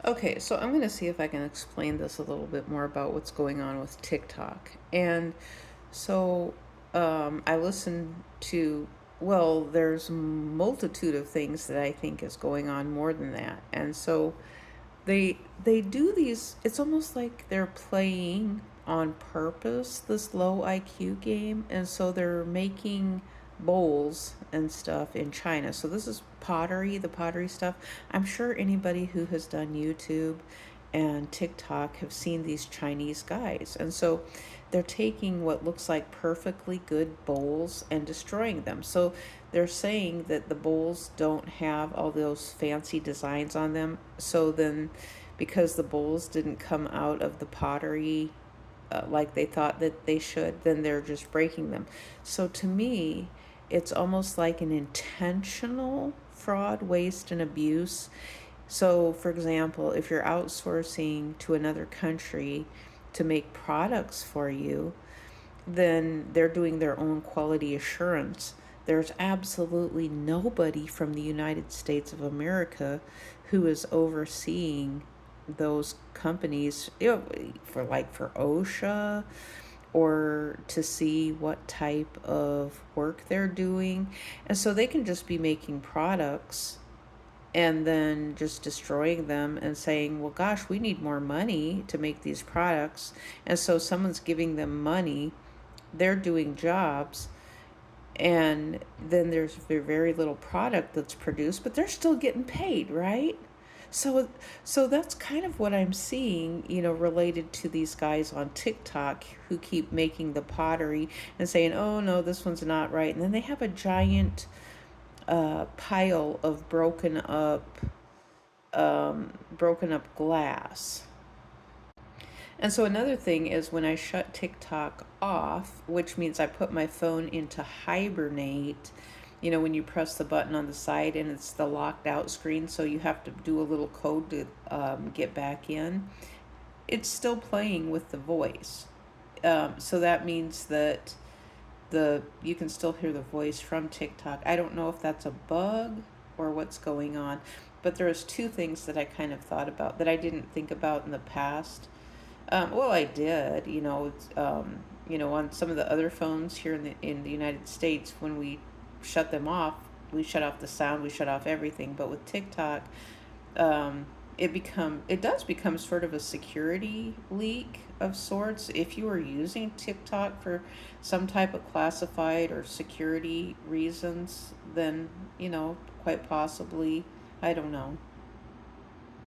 Okay, so I'm going to see if I can explain this a little bit more about what's going on with TikTok. And so I listened to, well, there's a multitude of things that I think is going on more than that. And so they do these, it's almost like they're playing on purpose this low IQ game, and so they're making bowls and stuff in China. So this is pottery, the pottery stuff. I'm sure anybody who has done YouTube and TikTok have seen these Chinese guys. And so they're taking what looks like perfectly good bowls and destroying them. So they're saying that the bowls don't have all those fancy designs on them. So then, because the bowls didn't come out of the pottery like they thought that they should, then they're just breaking them. So to me, it's almost like an intentional fraud, waste, and abuse. So, for example, if you're outsourcing to another country to make products for you, then they're doing their own quality assurance. There's absolutely nobody from the United States of America who is overseeing those companies, for OSHA, or to see what type of work they're doing. And so they can just be making products and then just destroying them and saying, well, gosh, we need more money to make these products. And so someone's giving them money, they're doing jobs, and then there's very little product that's produced, but they're still getting paid, right? So that's kind of what I'm seeing, related to these guys on TikTok who keep making the pottery and saying, "Oh no, this one's not right," and then they have a giant pile of broken up glass. And so another thing is when I shut TikTok off, which means I put my phone into hibernate, when you press the button on the side and it's the locked out screen, so you have to do a little code to get back in, it's still playing with the voice. So that means that you can still hear the voice from TikTok. I don't know if that's a bug or what's going on, but there's two things that I kind of thought about that I didn't think about in the past. Well, I did. On some of the other phones here in the United States, when we shut them off, we shut off the sound, we shut off everything. But with TikTok, it does become sort of a security leak of sorts. If you are using TikTok for some type of classified or security reasons, then quite possibly, I don't know.